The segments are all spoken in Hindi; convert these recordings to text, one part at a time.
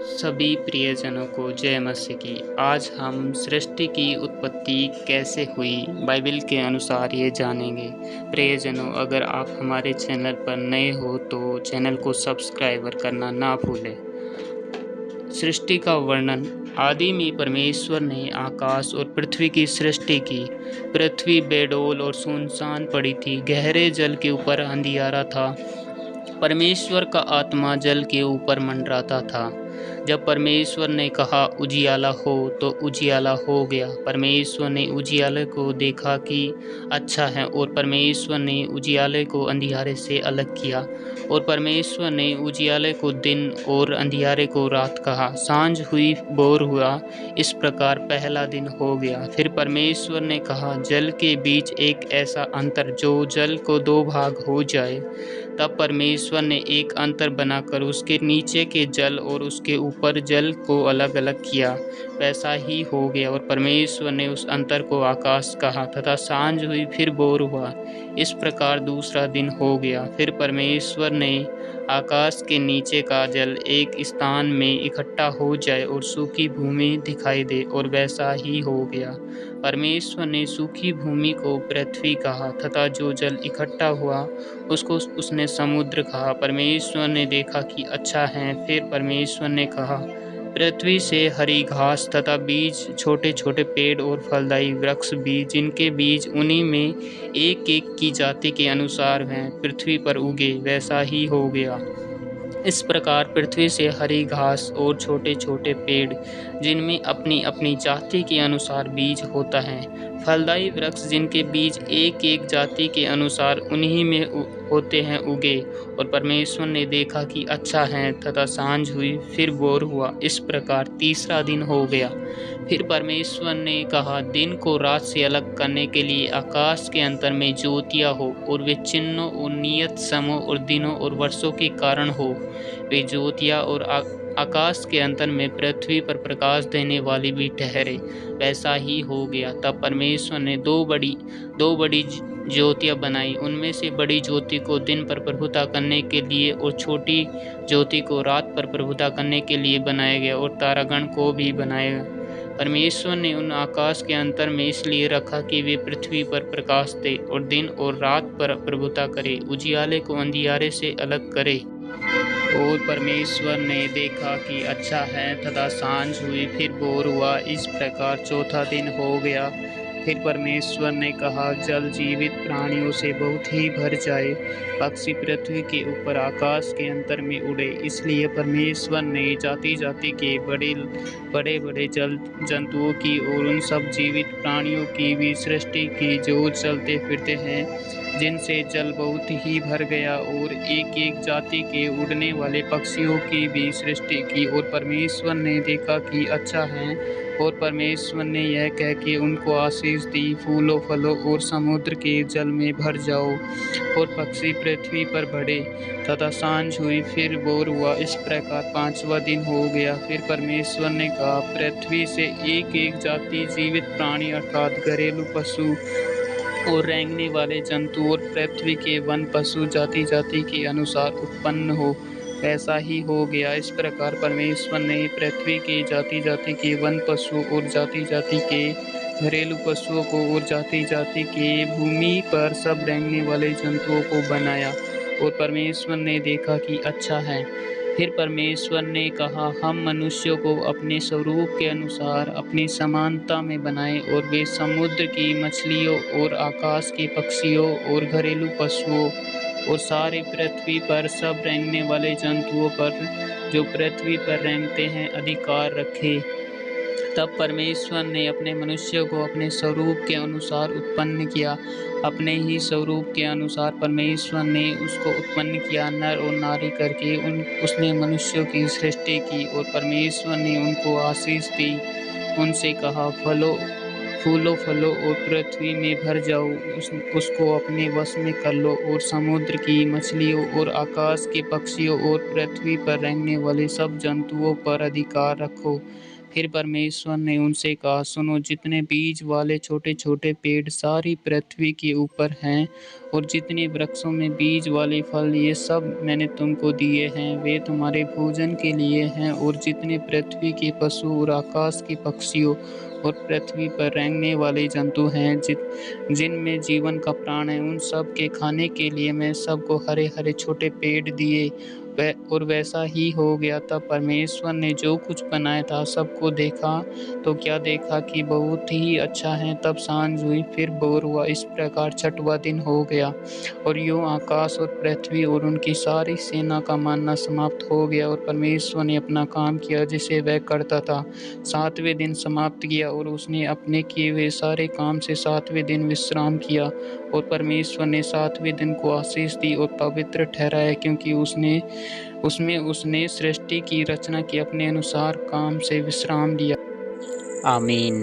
सभी प्रियजनों को जय मसीह की। आज हम सृष्टि की उत्पत्ति कैसे हुई बाइबल के अनुसार ये जानेंगे। प्रियजनों, अगर आप हमारे चैनल पर नए हो तो चैनल को सब्सक्राइब करना ना भूलें। सृष्टि का वर्णन। आदि में परमेश्वर ने आकाश और पृथ्वी की सृष्टि की। पृथ्वी बेडौल और सुनसान पड़ी थी, गहरे जल के ऊपर अंधियारा था। परमेश्वर का आत्मा जल के ऊपर मंडराता था। जब परमेश्वर ने कहा उजियाला हो, तो उजियाला हो गया। परमेश्वर ने उजियाले को देखा कि अच्छा है, और परमेश्वर ने उजियाले को अंधियारे से अलग किया। और परमेश्वर ने उजियाले को दिन और अंधियारे को रात कहा। सांझ हुई, भोर हुआ, इस प्रकार पहला दिन हो गया। फिर परमेश्वर ने कहा, जल के बीच एक ऐसा अंतर जो जल को दो भाग हो जाए। तब परमेश्वर ने एक अंतर बनाकर उसके नीचे के जल और उसके ऊपर जल को अलग अलग किया। वैसा ही हो गया। और परमेश्वर ने उस अंतर को आकाश कहा। तथा सांझ हुई, फिर भोर हुआ, इस प्रकार दूसरा दिन हो गया। फिर परमेश्वर ने आकाश के नीचे का जल एक स्थान में इकट्ठा हो जाए और सूखी भूमि दिखाई दे, और वैसा ही हो गया। परमेश्वर ने सूखी भूमि को पृथ्वी कहा, तथा जो जल इकट्ठा हुआ उसको उसने समुद्र कहा। परमेश्वर ने देखा कि अच्छा है। फिर परमेश्वर ने कहा, पृथ्वी से हरी घास तथा बीज, छोटे छोटे पेड़ और फलदायी वृक्ष भी, जिनके बीज उन्हीं में एक एक की जाति के अनुसार हैं, पृथ्वी पर उगे। वैसा ही हो गया। इस प्रकार पृथ्वी से हरी घास और छोटे छोटे पेड़, जिनमें अपनी अपनी जाति के अनुसार बीज होता है, फलदायी वृक्ष जिनके बीज एक एक जाति के अनुसार उन्हीं में होते हैं, उगे। और परमेश्वर ने देखा कि अच्छा है। तथा सांझ हुई, फिर भोर हुआ, इस प्रकार तीसरा दिन हो गया। फिर परमेश्वर ने कहा, दिन को रात से अलग करने के लिए आकाश के अंतर में ज्योतियाँ हो, और वे चिन्हों और नियत समयों और दिनों और वर्षों के कारण हो। वे ज्योतियाँ और आकाश के अंतर में पृथ्वी पर प्रकाश देने वाली भी ठहरे। वैसा ही हो गया। तब परमेश्वर ने दो बड़ी ज्योतियाँ बनाई। उनमें से बड़ी ज्योति को दिन पर प्रभुता करने के लिए और छोटी ज्योति को रात पर प्रभुता करने के लिए बनाया गया, और तारागण को भी बनाया। परमेश्वर ने उन आकाश के अंतर में इसलिए रखा कि वे पृथ्वी पर प्रकाश दे और दिन और रात पर प्रभुता करे, उजियाले को अंधियारे से अलग करे। और परमेश्वर ने देखा कि अच्छा है। तथा सांझ हुई, फिर भोर हुआ, इस प्रकार चौथा दिन हो गया। फिर परमेश्वर ने कहा, जल जीवित प्राणियों से बहुत ही भर जाए, पक्षी पृथ्वी के ऊपर आकाश के अंतर में उड़े। इसलिए परमेश्वर ने जाति जाति के बड़े बड़े जल जंतुओं की और उन सब जीवित प्राणियों की भी सृष्टि की जो चलते फिरते हैं, जिनसे जल बहुत ही भर गया। और एक एक जाति के उड़ने वाले पक्षियों की भी सृष्टि की। और परमेश्वर ने देखा कि अच्छा है। और परमेश्वर ने यह कह के उनको आशीष दी, फूलों फलों और समुद्र के जल में भर जाओ, और पक्षी पृथ्वी पर बढ़े। तथा सांझ हुई, फिर भोर हुआ, इस प्रकार पांचवा दिन हो गया। फिर परमेश्वर ने कहा, पृथ्वी से एक एक जाति जीवित प्राणी अर्थात घरेलू पशु और रेंगने वाले जंतु और पृथ्वी के वन पशु जाति जाति के अनुसार उत्पन्न हो। वैसा ही हो गया। इस प्रकार परमेश्वर ने पृथ्वी के जाति जाति के वन पशु और जाति जाति के घरेलू पशुओं को और जाति जाति के भूमि पर सब रेंगने वाले जंतुओं को बनाया। और परमेश्वर ने देखा कि अच्छा है। फिर परमेश्वर ने कहा, हम मनुष्यों को अपने स्वरूप के अनुसार अपनी समानता में बनाएं, और वे समुद्र की मछलियों और आकाश के पक्षियों और घरेलू पशुओं और सारे पृथ्वी पर सब रेंगने वाले जंतुओं पर जो पृथ्वी पर रेंगते हैं अधिकार रखे। तब परमेश्वर ने अपने मनुष्य को अपने स्वरूप के अनुसार उत्पन्न किया। अपने ही स्वरूप के अनुसार परमेश्वर ने उसको उत्पन्न किया, नर और नारी करके उसने मनुष्यों की सृष्टि की। और परमेश्वर ने उनको आशीष दी, उनसे कहा, फूलो फलो और पृथ्वी में भर जाओ, उसको अपने वश में कर लो, और समुद्र की मछलियों और आकाश के पक्षियों और पृथ्वी पर रहने वाले सब जंतुओं पर अधिकार रखो। फिर परमेश्वर ने उनसे कहा, सुनो, जितने बीज वाले छोटे छोटे पेड़ सारी पृथ्वी के ऊपर हैं और जितने वृक्षों में बीज वाले फल, ये सब मैंने तुमको दिए हैं, वे तुम्हारे भोजन के लिए हैं। और जितने पृथ्वी के पशु और आकाश के पक्षियों और पृथ्वी पर रेंगने वाले जंतु हैं, जिनमें जीवन का प्राण है, उन सब के खाने के लिए मैं सबको हरे हरे छोटे पेड़ दिए। और वैसा ही हो गया। तब परमेश्वर ने जो कुछ बनाया था सबको देखा, तो क्या देखा कि बहुत ही अच्छा है। तब सांझ हुई, फिर भोर हुआ, इस प्रकार छठवां दिन हो गया। और यूं आकाश और पृथ्वी और उनकी सारी सेना का मानना समाप्त हो गया। और परमेश्वर ने अपना काम किया जिसे वह करता था। सातवें दिन समाप्त किया और उसने अपने किए हुए सारे काम से सातवें दिन विश्राम किया। और परमेश्वर ने सातवें दिन को आशीष दी और पवित्र ठहराया, क्योंकि उसमें उसने सृष्टि की रचना की, अपने अनुसार काम से विश्राम लिया। आमीन।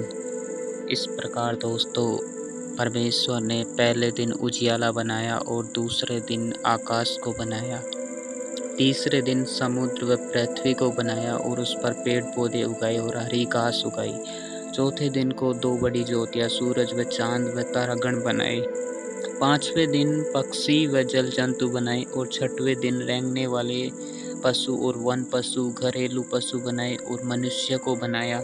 इस प्रकार दोस्तों, परमेश्वर ने पहले दिन उजियाला बनाया और दूसरे दिन आकाश को बनाया, तीसरे दिन समुद्र व पृथ्वी को बनाया और उस पर पेड़ पौधे उगाए और हरी घास उगाई। चौथे दिन को दो बड़ी ज्योतियाँ, सूरज व चांद व तारागण बनाए। पांचवें दिन पक्षी व जल जंतु बनाए और छठवें दिन रेंगने वाले पशु और वन पशु, घरेलू पशु बनाए और मनुष्य को बनाया।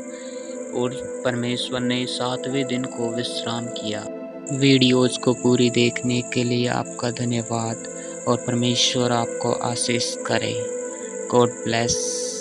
और परमेश्वर ने सातवें दिन को विश्राम किया। वीडियोज़ को पूरी देखने के लिए आपका धन्यवाद और परमेश्वर आपको आशीष करे। God bless.